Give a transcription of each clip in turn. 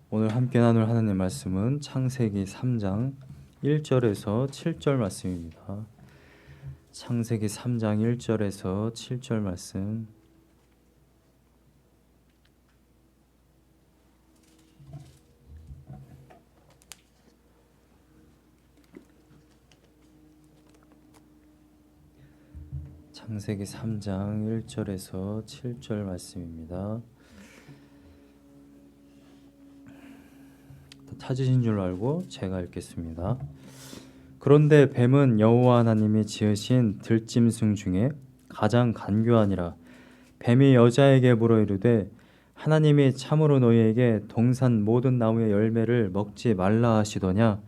오늘 함께 나눌 하나님 말씀은 창세기 3장 1절에서 7절 말씀입니다. 창세기 3장 1절에서 7절 말씀. 창세기 3장 1절에서 7절 말씀입니다. 찾으신 줄 알고 제가 읽겠습니다. 그런데 뱀은 여호와 하나님이 지으신 들짐승 중에 가장 간교하니라. 뱀이 여자에게 물어 이르되 하나님이 참으로 너희에게 동산 모든 나무의 열매를 먹지 말라 하시더냐.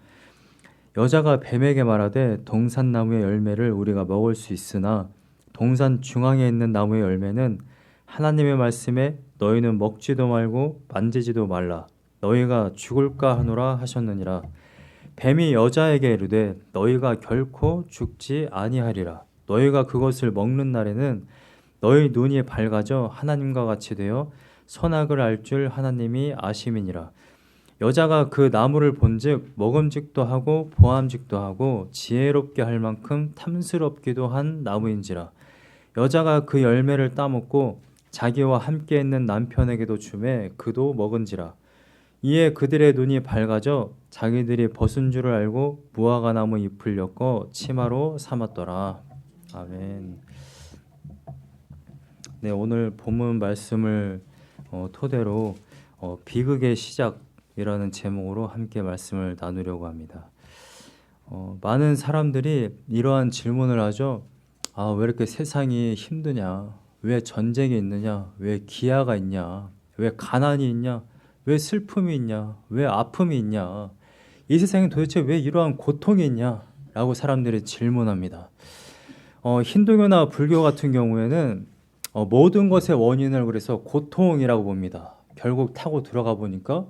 여자가 뱀에게 말하되 동산 나무의 열매를 우리가 먹을 수 있으나 동산 중앙에 있는 나무의 열매는 하나님의 말씀에 너희는 먹지도 말고 만지지도 말라 너희가 죽을까 하노라 하셨느니라. 뱀이 여자에게 이르되 너희가 결코 죽지 아니하리라. 너희가 그것을 먹는 날에는 너희 눈이 밝아져 하나님과 같이 되어 선악을 알 줄 하나님이 아심이니라. 여자가 그 나무를 본즉 먹음직도 하고 보암직도 하고 지혜롭게 할 만큼 탐스럽기도 한 나무인지라. 여자가 그 열매를 따먹고 자기와 함께 있는 남편에게도 주매 그도 먹은지라. 이에 그들의 눈이 밝아져 자기들이 벗은 줄을 알고 무화과 나무 잎을 엮어 치마로 삼았더라. 아멘. 네, 오늘 본문 말씀을 토대로 비극의 시작이라는 제목으로 함께 말씀을 나누려고 합니다. 많은 사람들이 이러한 질문을 하죠. 왜 이렇게 세상이 힘드냐? 왜 전쟁이 있느냐? 왜 기아가 있냐? 왜 가난이 있냐? 왜 슬픔이 있냐? 왜 아픔이 있냐? 이 세상에 도대체 왜 이러한 고통이 있냐? 라고 사람들이 질문합니다. 힌두교나 불교 같은 경우에는 모든 것의 원인을 그래서 고통이라고 봅니다. 결국 타고 들어가 보니까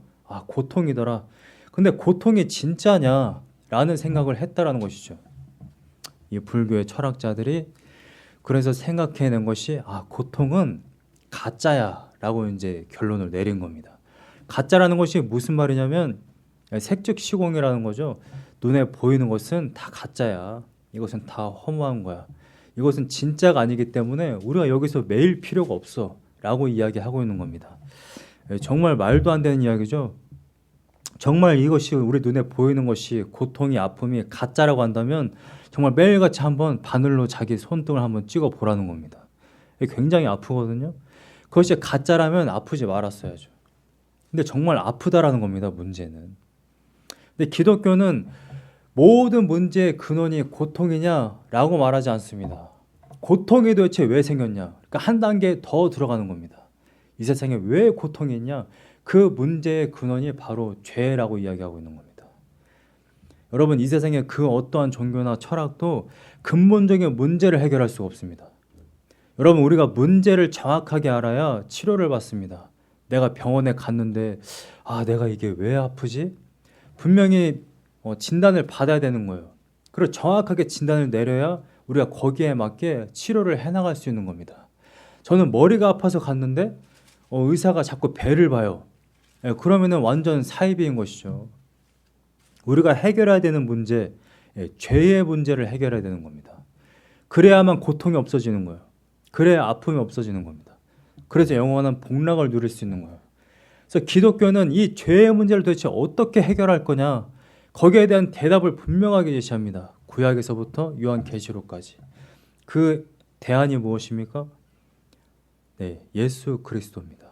고통이더라. 근데 고통이 진짜냐? 라는 생각을 했다라는 것이죠. 이 불교의 철학자들이 그래서 생각해낸 것이 고통은 가짜야 라고 이제 결론을 내린 겁니다. 가짜라는 것이 무슨 말이냐면 색즉 시공이라는 거죠. 눈에 보이는 것은 다 가짜야. 이것은 다 허무한 거야. 이것은 진짜가 아니기 때문에 우리가 여기서 매일 필요가 없어 라고 이야기하고 있는 겁니다. 정말 말도 안 되는 이야기죠. 정말 이것이 우리 눈에 보이는 것이 고통이 아픔이 가짜라고 한다면 정말 매일같이 한번 바늘로 자기 손등을 한번 찍어 보라는 겁니다. 굉장히 아프거든요. 그것이 가짜라면 아프지 말았어야죠. 근데 정말 아프다라는 겁니다. 문제는. 근데 기독교는 모든 문제의 근원이 고통이냐라고 말하지 않습니다. 고통이 도대체 왜 생겼냐? 그러니까 한 단계 더 들어가는 겁니다. 이 세상에 왜 고통이 있냐? 그 문제의 근원이 바로 죄라고 이야기하고 있는 겁니다. 여러분, 이 세상에 그 어떠한 종교나 철학도 근본적인 문제를 해결할 수가 없습니다. 여러분, 우리가 문제를 정확하게 알아야 치료를 받습니다. 내가 병원에 갔는데 내가 이게 왜 아프지? 분명히 진단을 받아야 되는 거예요. 그리고 정확하게 진단을 내려야 우리가 거기에 맞게 치료를 해나갈 수 있는 겁니다. 저는 머리가 아파서 갔는데 의사가 자꾸 배를 봐요. 그러면은 완전 사이비인 것이죠. 우리가 해결해야 되는 문제, 죄의 문제를 해결해야 되는 겁니다. 그래야만 고통이 없어지는 거예요. 그래야 아픔이 없어지는 겁니다. 그래서 영원한 복락을 누릴 수 있는 거예요. 그래서 기독교는 이 죄의 문제를 도대체 어떻게 해결할 거냐, 거기에 대한 대답을 분명하게 제시합니다. 구약에서부터 요한계시록까지. 그 대안이 무엇입니까? 네, 예수 그리스도입니다.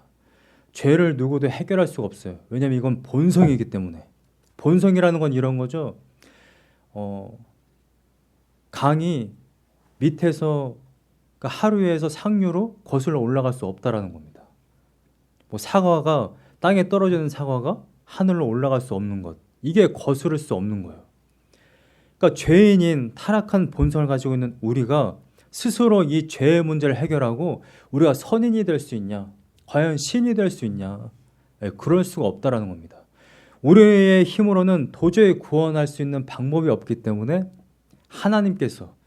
죄를 누구도 해결할 수가 없어요. 왜냐하면 이건 본성이기 때문에. 본성이라는 건 이런 거죠. 강이 밑에서 그러니까 하류에서 상류로 거슬러 올라갈 수 없다라는 겁니다. 사과가 땅에 떨어지는 사과가 하늘로 올라갈 수 없는 것, 이게 거스를 수 없는 거예요. 그러니까 죄인인 타락한 본성을 가지고 있는 우리가 스스로 이 죄의 문제를 해결하고 우리가 선인이 될 수 있냐, 과연 신이 될 수 있냐, 그럴 수가 없다라는 겁니다. 우리의 힘으로는 도저히 구원할 수 있는 방법이 없기 때문에 하나님께서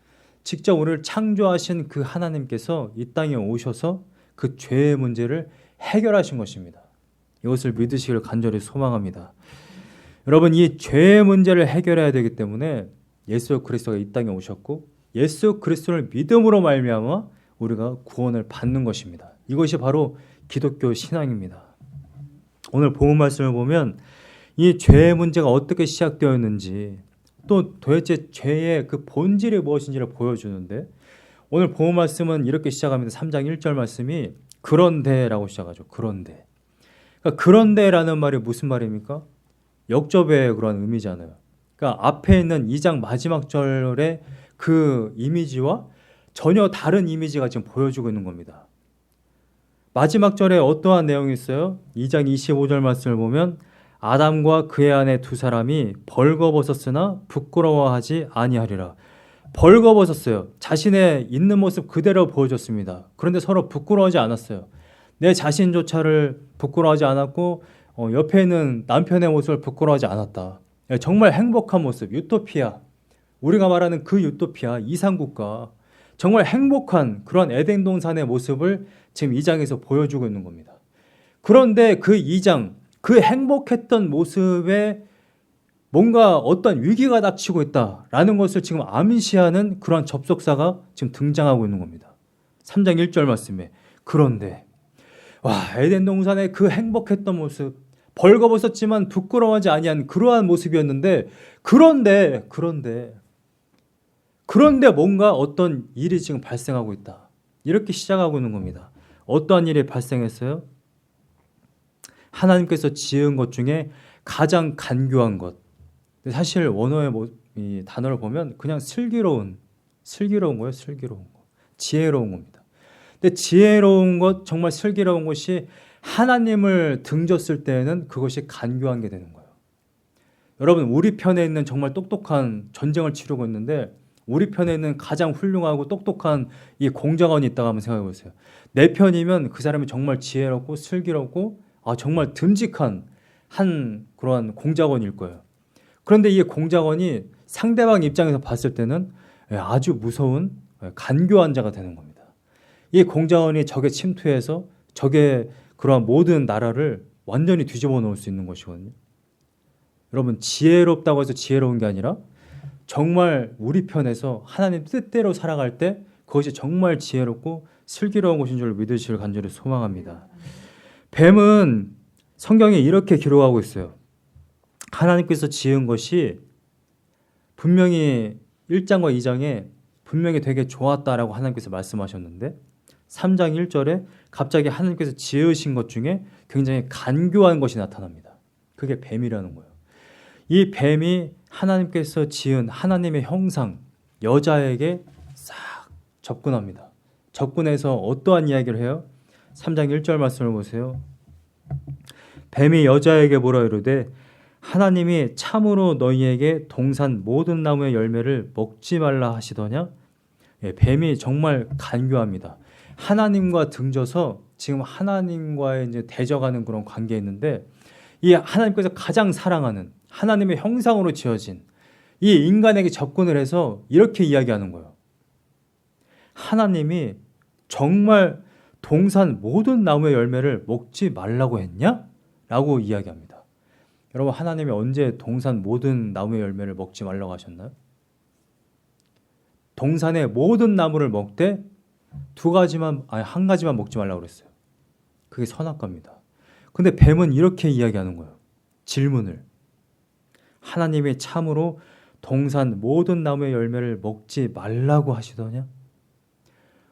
직접 우리를 창조하신 그 하나님께서 이 땅에 오셔서 그 죄의 문제를 해결하신 것입니다. 이것을 믿으시길 간절히 소망합니다. 여러분, 이 죄의 문제를 해결해야 되기 때문에 예수 그리스도가 이 땅에 오셨고 예수 그리스도를 믿음으로 말미암아 우리가 구원을 받는 것입니다. 이것이 바로 기독교 신앙입니다. 오늘 본문 말씀을 보면 이 죄의 문제가 어떻게 시작되었는지 또 도대체 죄의 그 본질이 무엇인지를 보여주는데 오늘 본문 말씀은 이렇게 시작합니다. 3장 1절 말씀이 그런데라고 시작하죠. 그런데. 그러니까 그런데라는 말이 무슨 말입니까? 역접의 그런 의미잖아요. 그러니까 앞에 있는 2장 마지막 절의 그 이미지와 전혀 다른 이미지가 지금 보여주고 있는 겁니다. 마지막 절에 어떠한 내용이 있어요? 2장 25절 말씀을 보면 아담과 그의 아내 두 사람이 벌거벗었으나 부끄러워하지 아니하리라. 벌거벗었어요. 자신의 있는 모습 그대로 보여줬습니다. 그런데 서로 부끄러워하지 않았어요. 내 자신조차를 부끄러워하지 않았고 옆에 있는 남편의 모습을 부끄러워하지 않았다. 정말 행복한 모습, 유토피아. 우리가 말하는 그 유토피아, 이상국가. 정말 행복한 그런 에덴 동산의 모습을 지금 2장에서 보여주고 있는 겁니다. 그런데 그 2장, 그 행복했던 모습에 뭔가 어떤 위기가 닥치고 있다라는 것을 지금 암시하는 그런 접속사가 지금 등장하고 있는 겁니다. 3장 1절 말씀에 그런데 에덴 동산의 그 행복했던 모습, 벌거벗었지만 부끄러워하지 아니한 그러한 모습이었는데 그런데 뭔가 어떤 일이 지금 발생하고 있다. 이렇게 시작하고 있는 겁니다. 어떠한 일이 발생했어요? 하나님께서 지은 것 중에 가장 간교한 것. 사실 원어의 이 단어를 보면 그냥 슬기로운 거예요. 슬기로운 거. 지혜로운 겁니다. 근데 지혜로운 것, 정말 슬기로운 것이 하나님을 등졌을 때에는 그것이 간교한 게 되는 거예요. 여러분, 우리 편에 있는 정말 똑똑한 전쟁을 치르고 있는데 우리 편에 있는 가장 훌륭하고 똑똑한 이 공작원이 있다고 한번 생각해 보세요. 내 편이면 그 사람이 정말 지혜롭고 슬기롭고 정말 듬직한 한 그러한 공작원일 거예요. 그런데 이 공작원이 상대방 입장에서 봤을 때는 아주 무서운 간교한 자가 되는 겁니다. 이 공작원이 적에 침투해서 적의 그러한 모든 나라를 완전히 뒤집어 놓을 수 있는 것이거든요. 여러분, 지혜롭다고 해서 지혜로운 게 아니라 정말 우리 편에서 하나님 뜻대로 살아갈 때 그것이 정말 지혜롭고 슬기로운 것인 줄 믿으시길 간절히 소망합니다. 뱀은 성경에 이렇게 기록하고 있어요. 하나님께서 지은 것이 분명히 1장과 2장에 분명히 되게 좋았다라고 하나님께서 말씀하셨는데 3장 1절에 갑자기 하나님께서 지으신 것 중에 굉장히 간교한 것이 나타납니다. 그게 뱀이라는 거예요. 이 뱀이 하나님께서 지은 하나님의 형상, 여자에게 싹 접근합니다. 접근해서 어떠한 이야기를 해요? 3장 1절 말씀을 보세요. 뱀이 여자에게 뭐라 이르되 하나님이 참으로 너희에게 동산 모든 나무의 열매를 먹지 말라 하시더냐? 뱀이 정말 간교합니다. 하나님과 등져서 지금 하나님과의 이제 대적하는 그런 관계에 있는데 이 하나님께서 가장 사랑하는 하나님의 형상으로 지어진 이 인간에게 접근을 해서 이렇게 이야기하는 거예요. 하나님이 정말 동산 모든 나무의 열매를 먹지 말라고 했냐? 라고 이야기합니다. 여러분, 하나님이 언제 동산 모든 나무의 열매를 먹지 말라고 하셨나요? 동산의 모든 나무를 먹되 한 가지만 먹지 말라고 그랬어요. 그게 선악과입니다. 근데 뱀은 이렇게 이야기하는 거예요. 질문을. 하나님이 참으로 동산 모든 나무의 열매를 먹지 말라고 하시더냐?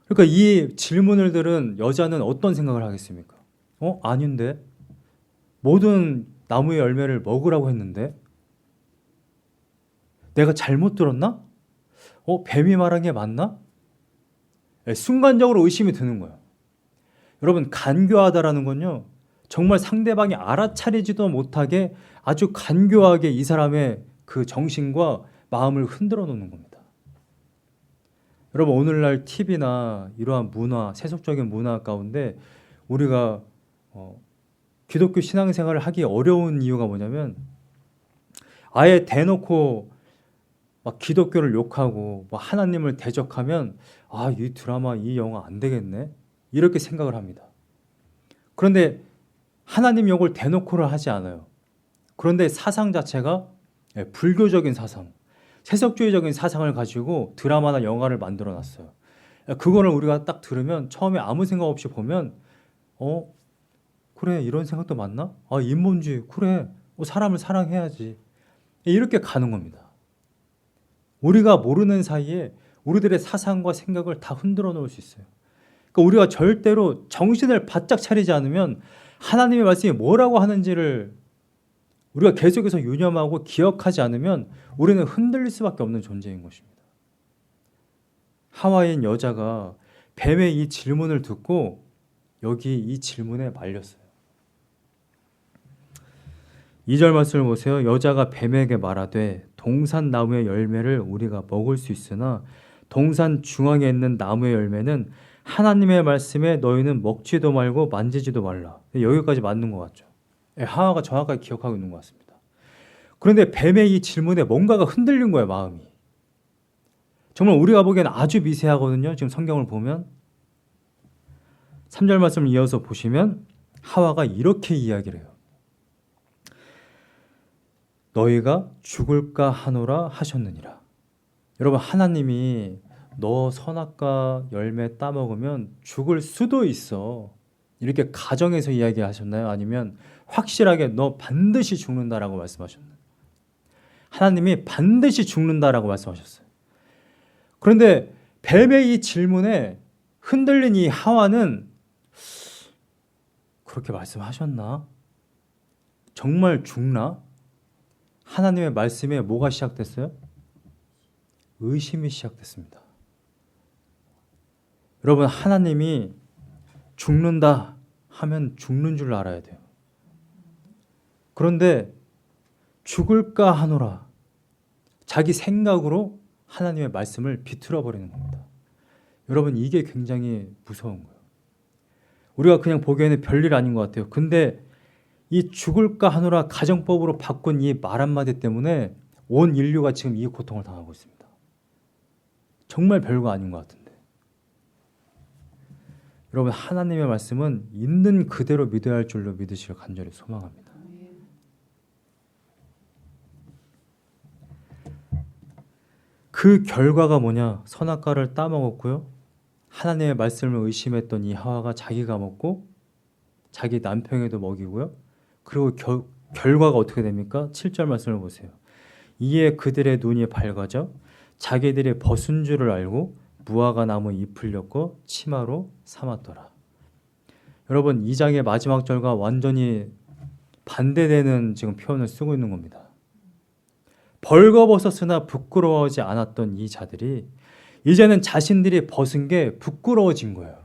그러니까 이 질문을 들은 여자는 어떤 생각을 하겠습니까? 아닌데? 모든 나무의 열매를 먹으라고 했는데? 내가 잘못 들었나? 뱀이 말한 게 맞나? 순간적으로 의심이 드는 거예요. 여러분, 간교하다라는 건요, 정말 상대방이 알아차리지도 못하게 아주 간교하게 이 사람의 그 정신과 마음을 흔들어 놓는 겁니다. 여러분, 오늘날 TV나 이러한 문화, 세속적인 문화 가운데 우리가 기독교 신앙생활을 하기 어려운 이유가 뭐냐면 아예 대놓고 막 기독교를 욕하고 막 하나님을 대적하면 이 드라마, 이 영화 안 되겠네? 이렇게 생각을 합니다. 그런데 하나님 욕을 대놓고를 하지 않아요. 그런데 사상 자체가 불교적인 사상, 세속주의적인 사상을 가지고 드라마나 영화를 만들어 놨어요. 그거를 우리가 딱 들으면 처음에 아무 생각 없이 보면 그래, 이런 생각도 맞나? 인본주의, 그래, 사람을 사랑해야지. 이렇게 가는 겁니다. 우리가 모르는 사이에 우리들의 사상과 생각을 다 흔들어 놓을 수 있어요. 그러니까 우리가 절대로 정신을 바짝 차리지 않으면 하나님의 말씀이 뭐라고 하는지를 우리가 계속해서 유념하고 기억하지 않으면 우리는 흔들릴 수밖에 없는 존재인 것입니다. 하와인 여자가 뱀의 이 질문을 듣고 여기 이 질문에 말렸어요. 2절 말씀을 보세요. 여자가 뱀에게 말하되 동산 나무의 열매를 우리가 먹을 수 있으나 동산 중앙에 있는 나무의 열매는 하나님의 말씀에 너희는 먹지도 말고 만지지도 말라. 여기까지 맞는 것 같죠. 하와가 정확하게 기억하고 있는 것 같습니다. 그런데 뱀의 이 질문에 뭔가가 흔들린 거예요, 마음이. 정말 우리가 보기에는 아주 미세하거든요. 지금 성경을 보면 3절 말씀을 이어서 보시면 하와가 이렇게 이야기를 해요. 너희가 죽을까 하노라 하셨느니라. 여러분, 하나님이 너 선악과 열매 따먹으면 죽을 수도 있어, 이렇게 가정에서 이야기하셨나요? 아니면 확실하게 너 반드시 죽는다라고 말씀하셨나요? 하나님이 반드시 죽는다라고 말씀하셨어요. 그런데 뱀의 이 질문에 흔들린 이 하와는 그렇게 말씀하셨나? 정말 죽나? 하나님의 말씀에 뭐가 시작됐어요? 의심이 시작됐습니다. 여러분, 하나님이 죽는다 하면 죽는 줄 알아야 돼요. 그런데 죽을까 하노라, 자기 생각으로 하나님의 말씀을 비틀어 버리는 겁니다. 여러분, 이게 굉장히 무서운 거예요. 우리가 그냥 보기에는 별일 아닌 것 같아요. 근데 이 죽을까 하노라 가정법으로 바꾼 이 말 한마디 때문에 온 인류가 지금 이 고통을 당하고 있습니다. 정말 별거 아닌 것 같은데. 여러분, 하나님의 말씀은 있는 그대로 믿어야 할 줄로 믿으시길 간절히 소망합니다. 그 결과가 뭐냐? 선악과를 따먹었고요. 하나님의 말씀을 의심했던 이 하와가 자기가 먹고 자기 남편에도 먹이고요. 그리고 결과가 어떻게 됩니까? 7절 말씀을 보세요. 이에 그들의 눈이 밝아져 자기들이 벗은 줄을 알고 무화과 나무 잎을 엮고 치마로 삼았더라. 여러분, 이 장의 마지막 절과 완전히 반대되는 지금 표현을 쓰고 있는 겁니다. 벌거벗었으나 부끄러워하지 않았던 이 자들이 이제는 자신들이 벗은 게 부끄러워진 거예요.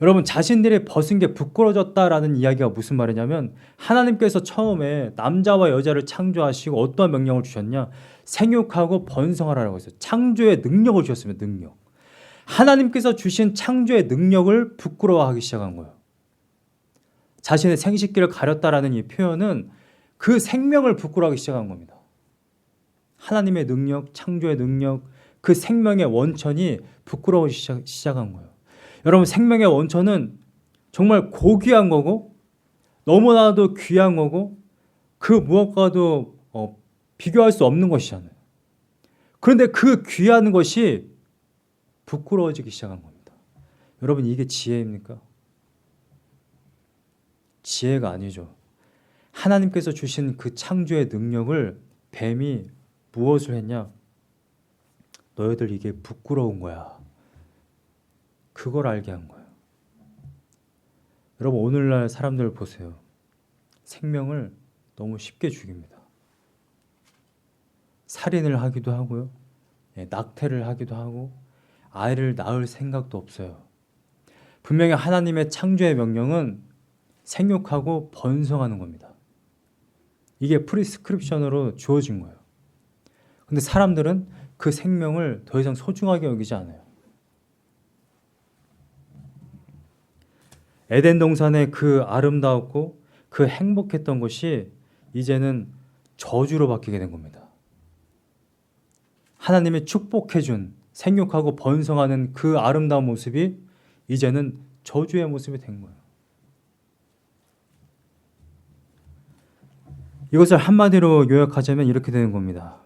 여러분, 자신들이 벗은 게 부끄러워졌다라는 이야기가 무슨 말이냐면, 하나님께서 처음에 남자와 여자를 창조하시고 어떠한 명령을 주셨냐? 생육하고 번성하라고 했어요. 창조의 능력을 주셨습니다. 능력. 하나님께서 주신 창조의 능력을 부끄러워하기 시작한 거예요. 자신의 생식기를 가렸다라는 이 표현은 그 생명을 부끄러워하기 시작한 겁니다. 하나님의 능력, 창조의 능력, 그 생명의 원천이 부끄러워지기 시작한 거예요. 여러분, 생명의 원천은 정말 고귀한 거고 너무나도 귀한 거고 그 무엇과도 비교할 수 없는 것이잖아요. 그런데 그 귀한 것이 부끄러워지기 시작한 겁니다. 여러분, 이게 지혜입니까? 지혜가 아니죠. 하나님께서 주신 그 창조의 능력을 뱀이 무엇을 했냐? 너희들 이게 부끄러운 거야. 그걸 알게 한 거예요. 여러분, 오늘날 사람들 보세요. 생명을 너무 쉽게 죽입니다. 살인을 하기도 하고요. 낙태를 하기도 하고 아이를 낳을 생각도 없어요. 분명히 하나님의 창조의 명령은 생육하고 번성하는 겁니다. 이게 프리스크립션으로 주어진 거예요. 근데 사람들은 그 생명을 더 이상 소중하게 여기지 않아요. 에덴 동산의 그 아름다웠고 그 행복했던 것이 이제는 저주로 바뀌게 된 겁니다. 하나님이 축복해준 생육하고 번성하는 그 아름다운 모습이 이제는 저주의 모습이 된 거예요. 이것을 한마디로 요약하자면 이렇게 되는 겁니다.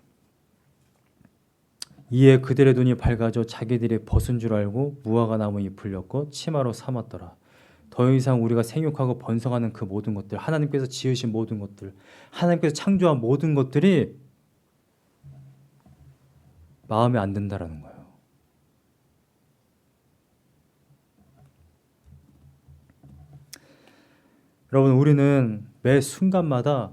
이에 그들의 눈이 밝아져 자기들이 벗은 줄 알고 무화과 나무 잎을 엮고 치마로 삼았더라. 더 이상 우리가 생육하고 번성하는 그 모든 것들, 하나님께서 지으신 모든 것들, 하나님께서 창조한 모든 것들이 마음에 안 든다라는 거예요. 여러분, 우리는 매 순간마다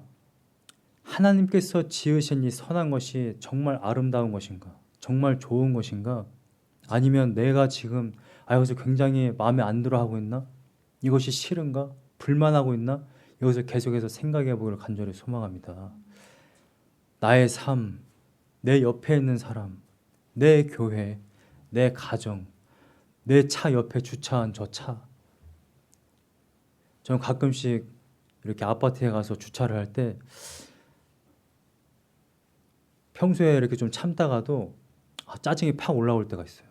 하나님께서 지으신 이 선한 것이 정말 아름다운 것인가, 정말 좋은 것인가, 아니면 내가 지금 이것을 굉장히 마음에 안 들어 하고 있나, 이것이 싫은가, 불만하고 있나, 이것을 계속해서 생각해 보기를 간절히 소망합니다. 나의 삶, 내 옆에 있는 사람, 내 교회, 내 가정, 내 차 옆에 주차한 저 차. 저는 가끔씩 이렇게 아파트에 가서 주차를 할 때 평소에 이렇게 좀 참다가도 짜증이 팍 올라올 때가 있어요.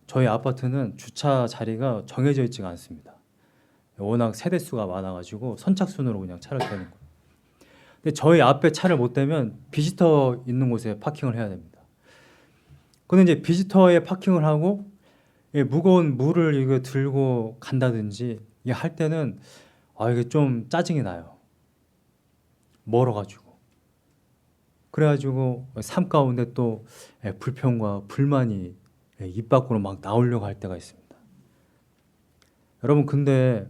저희 아파트는 주차 자리가 정해져 있지가 않습니다. 워낙 세대수가 많아가지고 선착순으로 그냥 차를 대는 거예요. 근데 저희 앞에 차를 못 대면 비지터 있는 곳에 파킹을 해야 됩니다. 근데 이제 비지터에 파킹을 하고 무거운 물을 이거 들고 간다든지 이게 할 때는 이게 좀 짜증이 나요. 멀어가지고. 그래가지고 삶 가운데 또 불평과 불만이 입 밖으로 막 나오려고 할 때가 있습니다. 여러분, 근데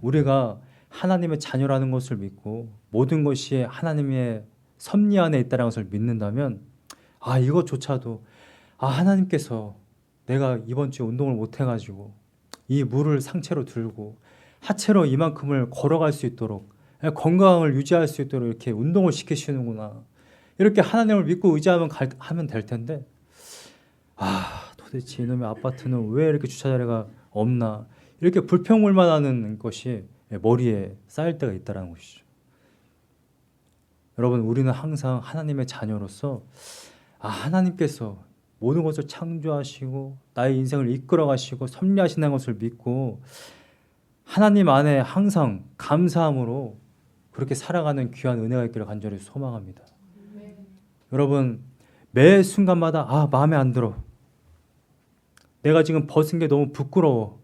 우리가 하나님의 자녀라는 것을 믿고 모든 것이 하나님의 섭리 안에 있다는 것을 믿는다면 이것조차도 하나님께서 내가 이번 주에 운동을 못 해가지고 이 물을 상체로 들고 하체로 이만큼을 걸어갈 수 있도록 건강을 유지할 수 있도록 이렇게 운동을 시키시는구나, 이렇게 하나님을 믿고 의지하면 하면 될 텐데 도대체 이놈의 아파트는 왜 이렇게 주차자리가 없나, 이렇게 불평불만 하는 것이 머리에 쌓일 때가 있다는 것이죠. 여러분, 우리는 항상 하나님의 자녀로서 하나님께서 모든 것을 창조하시고 나의 인생을 이끌어 가시고 섭리하신다는 것을 믿고 하나님 안에 항상 감사함으로 그렇게 살아가는 귀한 은혜가 있기를 간절히 소망합니다. 여러분, 매 순간마다 마음에 안 들어, 내가 지금 벗은 게 너무 부끄러워,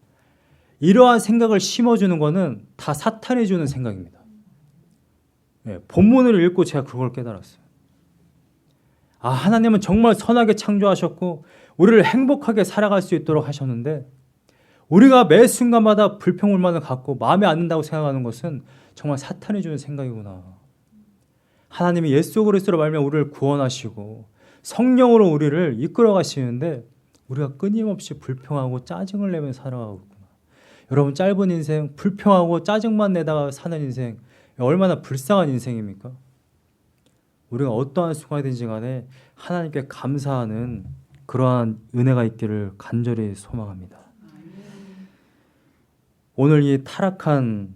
이러한 생각을 심어주는 거는 다 사탄이 주는 생각입니다. 본문을 읽고 제가 그걸 깨달았어요. 하나님은 정말 선하게 창조하셨고 우리를 행복하게 살아갈 수 있도록 하셨는데 우리가 매 순간마다 불평불만을 갖고 마음에 안 든다고 생각하는 것은 정말 사탄이 주는 생각이구나. 하나님이 예수 그리스도로 말미암아 우리를 구원하시고 성령으로 우리를 이끌어 가시는데 우리가 끊임없이 불평하고 짜증을 내며 살아가고 있구나. 여러분, 짧은 인생 불평하고 짜증만 내다가 사는 인생 얼마나 불쌍한 인생입니까? 우리가 어떠한 순간이든지 간에 하나님께 감사하는 그러한 은혜가 있기를 간절히 소망합니다. 오늘 이 타락한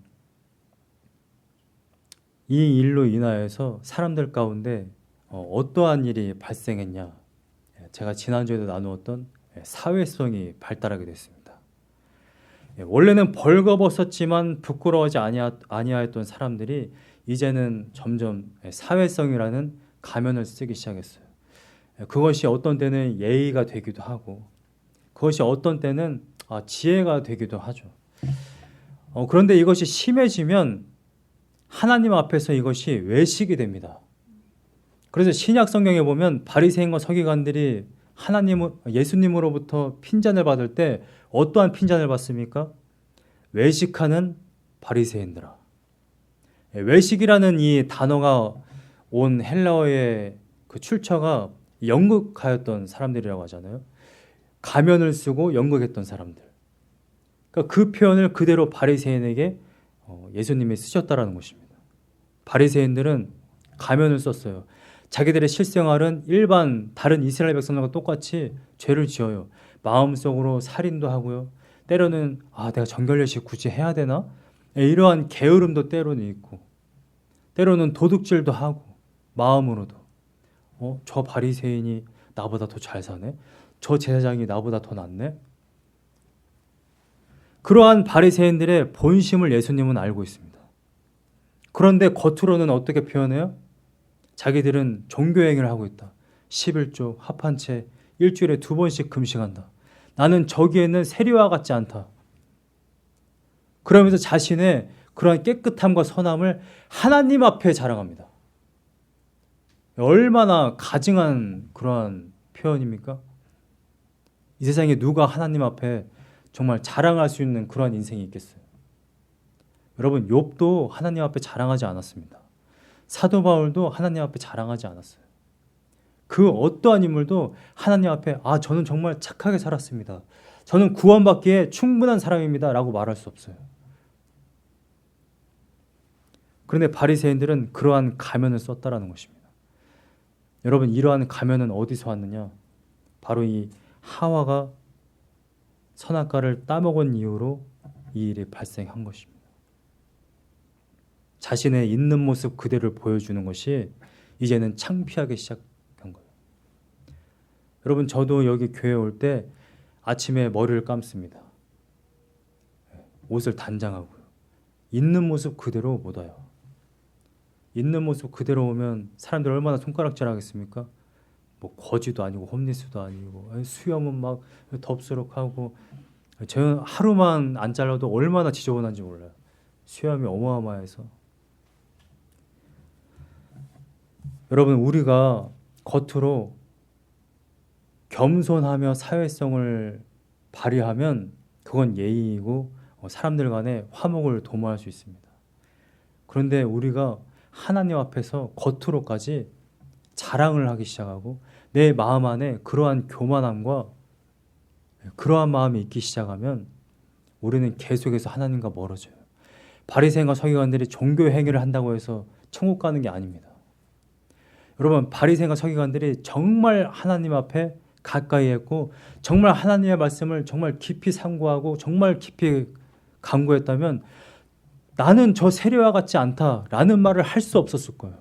이 일로 인하여서 사람들 가운데 어떠한 일이 발생했냐, 제가 지난주에도 나누었던 사회성이 발달하게 됐습니다. 원래는 벌거벗었지만 부끄러워하지 아니하였던 사람들이 이제는 점점 사회성이라는 가면을 쓰기 시작했어요. 그것이 어떤 때는 예의가 되기도 하고 그것이 어떤 때는 지혜가 되기도 하죠. 그런데 이것이 심해지면 하나님 앞에서 이것이 외식이 됩니다. 그래서 신약 성경에 보면 바리새인과 서기관들이 예수님으로부터 핀잔을 받을 때 어떠한 핀잔을 받습니까? 외식하는 바리새인들아. 외식이라는 이 단어가 온 헬라어의 그 출처가 연극하였던 사람들이라고 하잖아요. 가면을 쓰고 연극했던 사람들. 그러니까 그 표현을 그대로 바리새인에게 예수님이 쓰셨다라는 것입니다. 바리새인들은 가면을 썼어요. 자기들의 실생활은 일반 다른 이스라엘 백성들과 똑같이 죄를 지어요. 마음속으로 살인도 하고요. 때로는 내가 정결례식 굳이 해야 되나? 이러한 게으름도 때로는 있고 때로는 도둑질도 하고 마음으로도 저 바리새인이 나보다 더 잘 사네? 저 제사장이 나보다 더 낫네? 그러한 바리새인들의 본심을 예수님은 알고 있습니다. 그런데 겉으로는 어떻게 표현해요? 자기들은 종교행위를 하고 있다. 11조, 합한 채 일주일에 2번씩 금식한다. 나는 저기에는 세리와 같지 않다. 그러면서 자신의 그러한 깨끗함과 선함을 하나님 앞에 자랑합니다. 얼마나 가증한 그러한 표현입니까? 이 세상에 누가 하나님 앞에 정말 자랑할 수 있는 그러한 인생이 있겠어요? 여러분, 욥도 하나님 앞에 자랑하지 않았습니다. 사도 바울도 하나님 앞에 자랑하지 않았어요. 그 어떠한 인물도 하나님 앞에 저는 정말 착하게 살았습니다. 저는 구원받기에 충분한 사람입니다. 라고 말할 수 없어요. 그런데 바리새인들은 그러한 가면을 썼다라는 것입니다. 여러분, 이러한 가면은 어디서 왔느냐? 바로 이 하와가 선악과를 따먹은 이후로 이 일이 발생한 것입니다. 자신의 있는 모습 그대를 보여주는 것이 이제는 창피하기 시작한 거예요. 여러분, 저도 여기 교회 올 때 아침에 머리를 감습니다. 옷을 단장하고요. 있는 모습 그대로 못 와요. 있는 모습 그대로 오면 사람들 얼마나 손가락질 하겠습니까? 뭐 거지도 아니고 홈리스도 아니고 수염은 막 덥수룩하고, 저는 하루만 안 잘라도 얼마나 지저분한지 몰라요. 수염이 어마어마해서. 여러분, 우리가 겉으로 겸손하며 사회성을 발휘하면 그건 예의이고 사람들 간에 화목을 도모할 수 있습니다. 그런데 우리가 하나님 앞에서 겉으로까지 자랑을 하기 시작하고 내 마음 안에 그러한 교만함과 그러한 마음이 있기 시작하면 우리는 계속해서 하나님과 멀어져요. 바리새인과 서기관들이 종교 행위를 한다고 해서 천국 가는 게 아닙니다. 여러분, 바리새인과 서기관들이 정말 하나님 앞에 가까이 했고 정말 하나님의 말씀을 정말 깊이 상고하고 정말 깊이 간구했다면 나는 저 세리와 같지 않다라는 말을 할 수 없었을 거예요.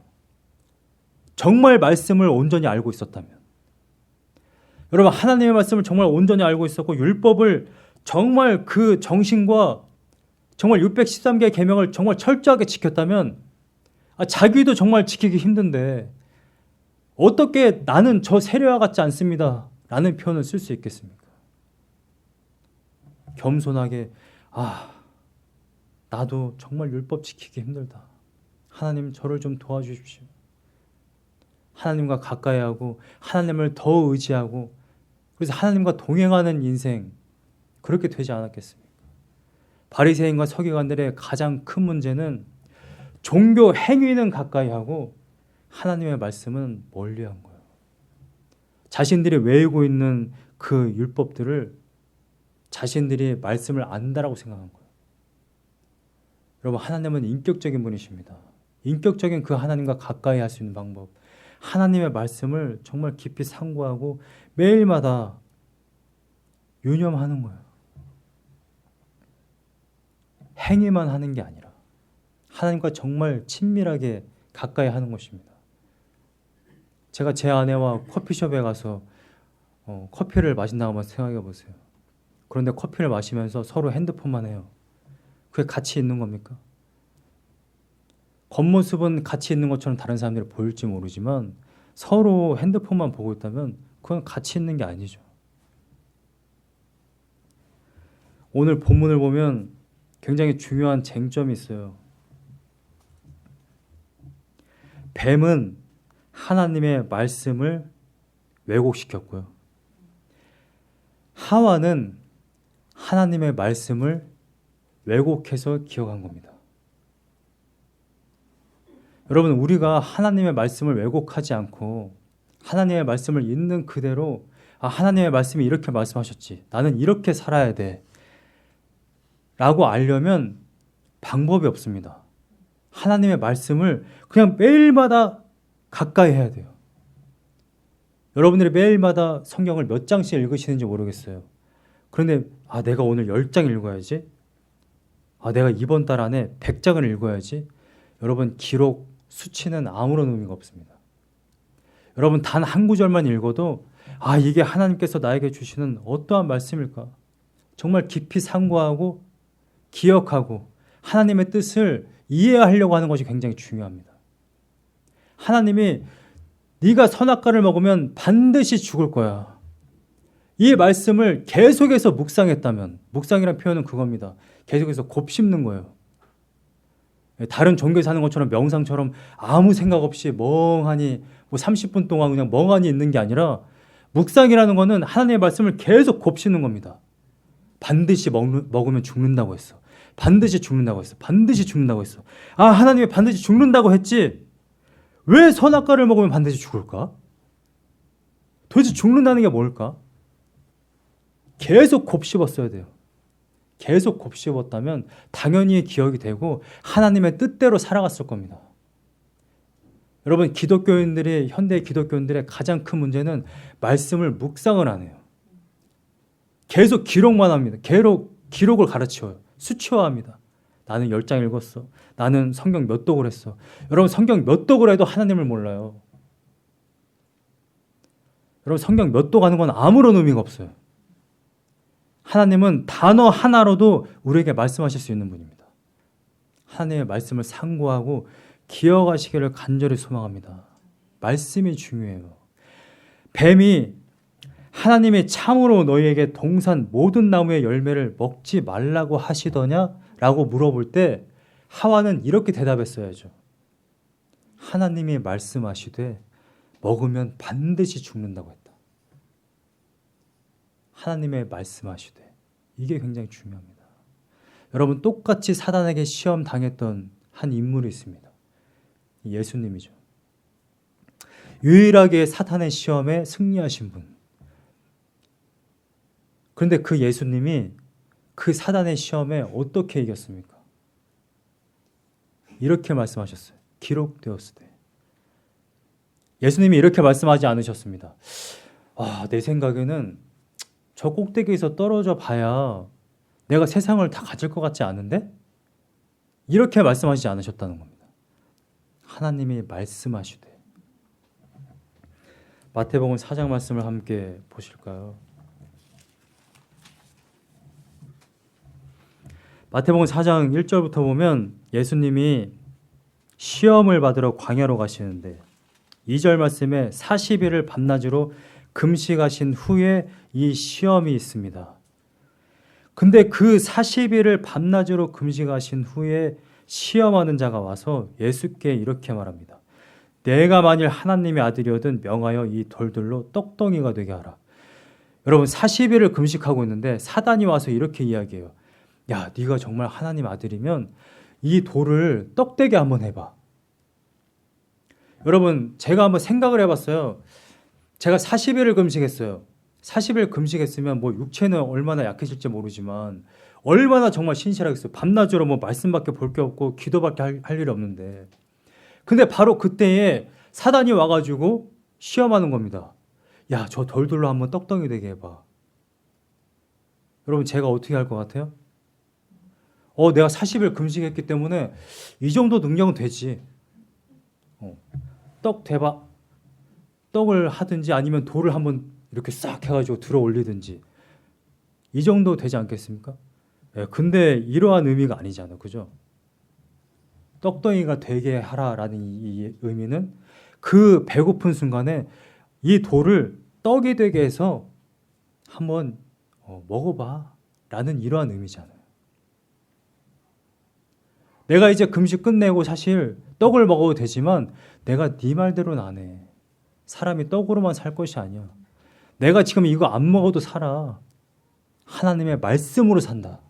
정말 말씀을 온전히 알고 있었다면. 여러분, 하나님의 말씀을 정말 온전히 알고 있었고 율법을 정말 그 정신과 정말 613개의 계명을 정말 철저하게 지켰다면 자기도 정말 지키기 힘든데 어떻게 나는 저 세리와 같지 않습니다 라는 표현을 쓸 수 있겠습니까? 겸손하게 나도 정말 율법 지키기 힘들다. 하나님, 저를 좀 도와주십시오. 하나님과 가까이 하고 하나님을 더 의지하고 그래서 하나님과 동행하는 인생, 그렇게 되지 않았겠습니까? 바리새인과 서기관들의 가장 큰 문제는 종교 행위는 가까이 하고 하나님의 말씀은 멀리한 거예요. 자신들이 외우고 있는 그 율법들을 자신들이 말씀을 안다라고 생각한 거예요. 여러분, 하나님은 인격적인 분이십니다. 인격적인 그 하나님과 가까이 할 수 있는 방법, 하나님의 말씀을 정말 깊이 상고하고 매일마다 유념하는 거예요. 행위만 하는 게 아니라 하나님과 정말 친밀하게 가까이 하는 것입니다. 제가 제 아내와 커피숍에 가서 커피를 마신다고 한번 생각해 보세요. 그런데 커피를 마시면서 서로 핸드폰만 해요. 그게 같이 있는 겁니까? 겉모습은 같이 있는 것처럼 다른 사람들이 보일지 모르지만 서로 핸드폰만 보고 있다면 그건 같이 있는 게 아니죠. 오늘 본문을 보면 굉장히 중요한 쟁점이 있어요. 뱀은 하나님의 말씀을 왜곡시켰고요. 하와는 하나님의 말씀을 왜곡해서 기억한 겁니다. 여러분, 우리가 하나님의 말씀을 왜곡하지 않고 하나님의 말씀을 있는 그대로 하나님의 말씀이 이렇게 말씀하셨지, 나는 이렇게 살아야 돼 라고 알려면 방법이 없습니다. 하나님의 말씀을 그냥 매일마다 가까이 해야 돼요. 여러분들이 매일마다 성경을 몇 장씩 읽으시는지 모르겠어요. 그런데 내가 오늘 10장 읽어야지, 내가 이번 달 안에 100장을 읽어야지. 여러분, 기록, 수치는 아무런 의미가 없습니다. 여러분, 단 한 구절만 읽어도 이게 하나님께서 나에게 주시는 어떠한 말씀일까? 정말 깊이 상고하고 기억하고 하나님의 뜻을 이해하려고 하는 것이 굉장히 중요합니다. 하나님이 네가 선악과를 먹으면 반드시 죽을 거야. 이 말씀을 계속해서 묵상했다면, 묵상이라는 표현은 그겁니다. 계속해서 곱씹는 거예요. 다른 종교에 사는 것처럼 명상처럼 아무 생각 없이 멍하니 30분 동안 그냥 멍하니 있는 게 아니라 묵상이라는 거는 하나님의 말씀을 계속 곱씹는 겁니다. 반드시 먹으면 죽는다고 했어. 반드시 죽는다고 했어. 반드시 죽는다고 했어. 아, 하나님이 반드시 죽는다고 했지. 왜 선악과를 먹으면 반드시 죽을까? 도대체 죽는다는 게 뭘까? 계속 곱씹었어야 돼요. 계속 곱씹었다면 당연히 기억이 되고 하나님의 뜻대로 살아갔을 겁니다. 여러분, 기독교인들이, 현대 기독교인들의 가장 큰 문제는 말씀을 묵상을 안 해요. 계속 기록만 합니다. 기록을 가르쳐요. 수치화합니다. 나는 10장 읽었어. 나는 성경 몇 독을 했어. 여러분, 성경 몇 독을 해도 하나님을 몰라요. 여러분, 성경 몇 독 하는 건 아무런 의미가 없어요. 하나님은 단어 하나로도 우리에게 말씀하실 수 있는 분입니다. 하나님의 말씀을 상고하고 기억하시기를 간절히 소망합니다. 말씀이 중요해요. 뱀이 하나님이 참으로 너희에게 동산 모든 나무의 열매를 먹지 말라고 하시더냐? 라고 물어볼 때 하와는 이렇게 대답했어야죠. 하나님이 말씀하시되 먹으면 반드시 죽는다고 했다. 하나님의 말씀하시되. 이게 굉장히 중요합니다. 여러분, 똑같이 사단에게 시험 당했던 한 인물이 있습니다. 예수님이죠. 유일하게 사탄의 시험에 승리하신 분. 그런데 그 예수님이 그 사단의 시험에 어떻게 이겼습니까? 이렇게 말씀하셨어요. 기록되었으되. 예수님이 이렇게 말씀하지 않으셨습니다. 내 생각에는 저 꼭대기에서 떨어져 봐야 내가 세상을 다 가질 것 같지 않은데? 이렇게 말씀하시지 않으셨다는 겁니다. 하나님이 말씀하시되. 마태복음 4장 말씀을 함께 보실까요? 마태복음 4장 1절부터 보면 예수님이 시험을 받으러 광야로 가시는데 2절 말씀에 40일을 밤낮으로 금식하신 후에 이 시험이 있습니다. 근데 그 40일을 밤낮으로 금식하신 후에 시험하는 자가 와서 예수께 이렇게 말합니다. 내가 만일 하나님의 아들이거든 명하여 이 돌들로 떡덩이가 되게 하라. 여러분, 40일을 금식하고 있는데 사단이 와서 이렇게 이야기해요. 야, 네가 정말 하나님 아들이면 이 돌을 떡되게 한번 해봐. 여러분, 제가 한번 생각을 해봤어요. 제가 40일을 금식했어요. 40일 금식했으면 육체는 얼마나 약해질지 모르지만 얼마나 정말 신실하겠어요. 밤낮으로 말씀밖에 볼 게 없고 기도밖에 할 일이 없는데. 근데 바로 그때에 사단이 와가지고 시험하는 겁니다. 야, 저 돌들로 한번 떡덩이 되게 해봐. 여러분, 제가 어떻게 할 것 같아요? 내가 40일 금식했기 때문에 이 정도 능력은 되지. 떡 대박. 떡을 하든지 아니면 돌을 한번 이렇게 싹 해가지고 들어 올리든지 이 정도 되지 않겠습니까? 근데 이러한 의미가 아니잖아요. 그죠? 떡덩이가 되게 하라라는 이 의미는 그 배고픈 순간에 이 돌을 떡이 되게 해서 한번 먹어봐 라는 이러한 의미잖아요. 내가 이제 금식 끝내고 사실 떡을 먹어도 되지만 내가 네 말대로는 안 해. 사람이 떡으로만 살 것이 아니야. 내가 지금 이거 안 먹어도 살아. 하나님의 말씀으로 산다.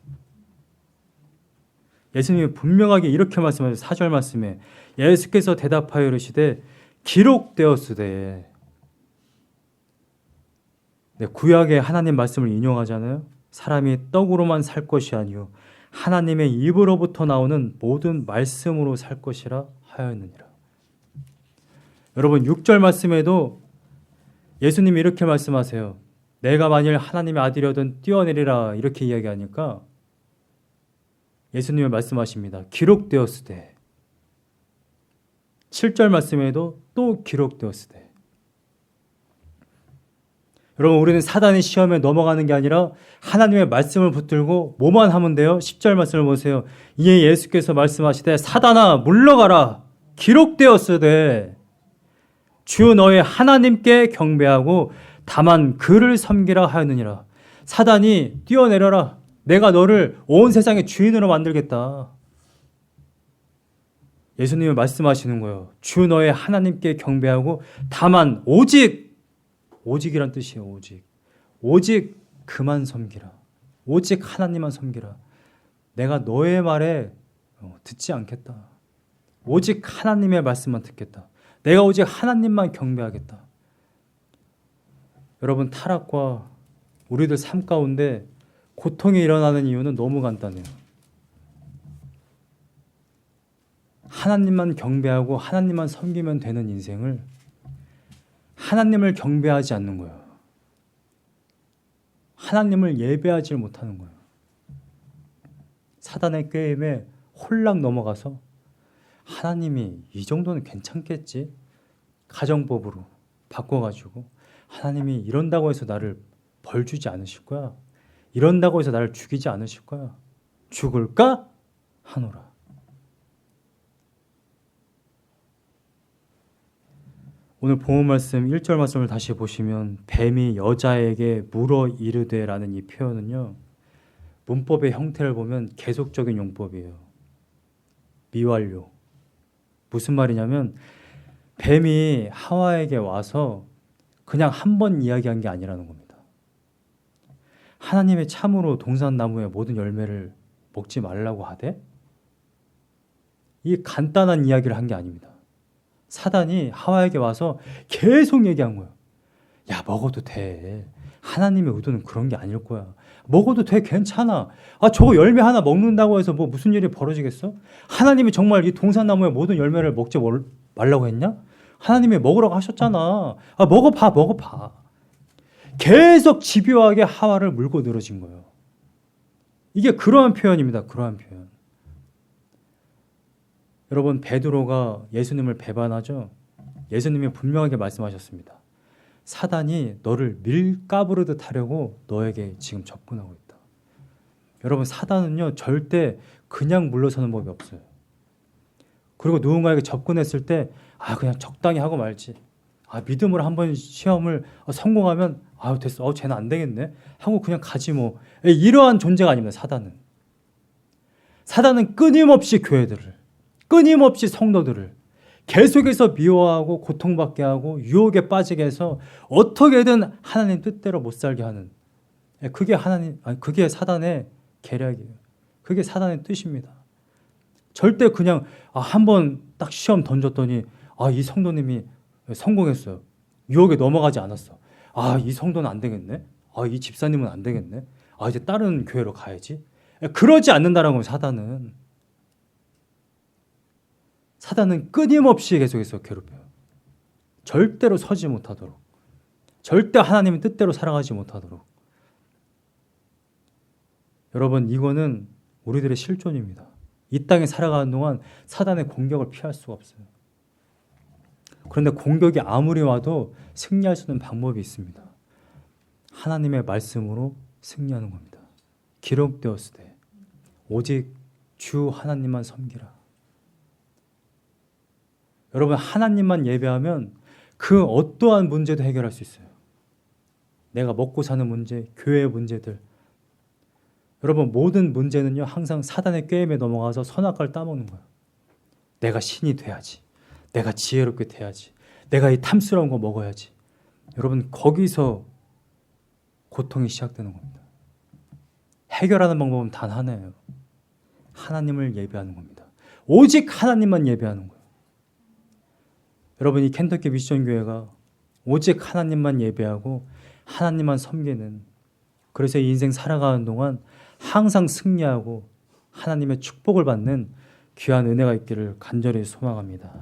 예수님이 분명하게 이렇게 말씀하셔서 4절 말씀에 예수께서 대답하여 이르시되 기록되었으되. 구약의 하나님 말씀을 인용하잖아요. 사람이 떡으로만 살 것이 아니요 하나님의 입으로부터 나오는 모든 말씀으로 살 것이라 하였느니라. 여러분, 6절 말씀에도 예수님이 이렇게 말씀하세요. 내가 만일 하나님의 아들이거든 뛰어내리라 이렇게 이야기하니까 예수님이 말씀하십니다. 기록되었으되. 7절 말씀에도 또 기록되었으되. 여러분, 우리는 사단의 시험에 넘어가는 게 아니라 하나님의 말씀을 붙들고 뭐만 하면 돼요? 10절 말씀을 보세요. 이에 예수께서 말씀하시되 사단아 물러가라. 기록되었으되 주 너의 하나님께 경배하고 다만 그를 섬기라 하였느니라. 사단이 뛰어내려라. 내가 너를 온 세상의 주인으로 만들겠다. 예수님이 말씀하시는 거예요. 주 너의 하나님께 경배하고 다만 오직이란 뜻이에요. 오직 그만 섬기라. 오직 하나님만 섬기라. 내가 너의 말에 듣지 않겠다. 오직 하나님의 말씀만 듣겠다. 내가 오직 하나님만 경배하겠다. 여러분, 타락과 우리들 삶 가운데 고통이 일어나는 이유는 너무 간단해요. 하나님만 경배하고 하나님만 섬기면 되는 인생을 하나님을 경배하지 않는 거예요. 하나님을 예배하지 못하는 거예요. 사단의 꾀임에 홀락 넘어가서 하나님이 이 정도는 괜찮겠지? 가정법으로 바꿔가지고 하나님이 이런다고 해서 나를 벌 주지 않으실 거야. 이런다고 해서 나를 죽이지 않으실 거야. 죽을까? 하노라. 오늘 본문 말씀 1절 말씀을 다시 보시면 뱀이 여자에게 물어 이르되라는 이 표현은요. 문법의 형태를 보면 계속적인 용법이에요. 미완료. 무슨 말이냐면 뱀이 하와에게 와서 그냥 한 번 이야기한 게 아니라는 겁니다. 하나님의 참으로 동산나무의 모든 열매를 먹지 말라고 하되 이 간단한 이야기를 한 게 아닙니다. 사단이 하와에게 와서 계속 얘기한 거예요. 야, 먹어도 돼. 하나님의 의도는 그런 게 아닐 거야. 먹어도 돼. 괜찮아. 저거 열매 하나 먹는다고 해서 뭐 무슨 일이 벌어지겠어? 하나님이 정말 이 동산나무의 모든 열매를 먹지 말라고 했냐? 하나님이 먹으라고 하셨잖아. 먹어봐. 계속 집요하게 하와를 물고 늘어진 거예요. 이게 그러한 표현입니다. 그러한 표현. 여러분, 베드로가 예수님을 배반하죠. 예수님이 분명하게 말씀하셨습니다. 사단이 너를 밀가부르듯 하려고 너에게 지금 접근하고 있다. 여러분, 사단은요 절대 그냥 물러서는 법이 없어요. 그리고 누군가에게 접근했을 때 그냥 적당히 하고 말지. 믿음으로 한번 시험을 성공하면 됐어. 쟤는 안 되겠네 하고 그냥 가지 뭐. 이러한 존재가 아닙니다. 사단은 끊임없이 교회들을, 끊임없이 성도들을 계속해서 미워하고 고통받게 하고 유혹에 빠지게 해서 어떻게든 하나님 뜻대로 못 살게 하는, 그게 사단의 계략이에요. 그게 사단의 뜻입니다. 절대 그냥 한번 딱 시험 던졌더니 이 성도님이 성공했어요. 유혹에 넘어가지 않았어. 이 성도는 안 되겠네. 이 집사님은 안 되겠네. 이제 다른 교회로 가야지. 그러지 않는다는 거예요. 사단은 끊임없이 계속해서 괴롭혀요. 절대로 서지 못하도록, 절대 하나님의 뜻대로 살아가지 못하도록. 여러분, 이거는 우리들의 실존입니다. 이 땅에 살아가는 동안 사단의 공격을 피할 수가 없어요. 그런데 공격이 아무리 와도 승리할 수 있는 방법이 있습니다. 하나님의 말씀으로 승리하는 겁니다. 기록되었으되 오직 주 하나님만 섬기라. 여러분, 하나님만 예배하면 그 어떠한 문제도 해결할 수 있어요. 내가 먹고 사는 문제, 교회의 문제들. 여러분, 모든 문제는요 항상 사단의 꾀임에 넘어가서 선악과를 따먹는 거예요. 내가 신이 돼야지. 내가 지혜롭게 돼야지. 내가 이 탐스러운 거 먹어야지. 여러분, 거기서 고통이 시작되는 겁니다. 해결하는 방법은 단 하나예요. 하나님을 예배하는 겁니다. 오직 하나님만 예배하는 거예요. 여러분, 이 켄터키 미션 교회가 오직 하나님만 예배하고 하나님만 섬기는, 그래서 이 인생 살아가는 동안 항상 승리하고 하나님의 축복을 받는 귀한 은혜가 있기를 간절히 소망합니다.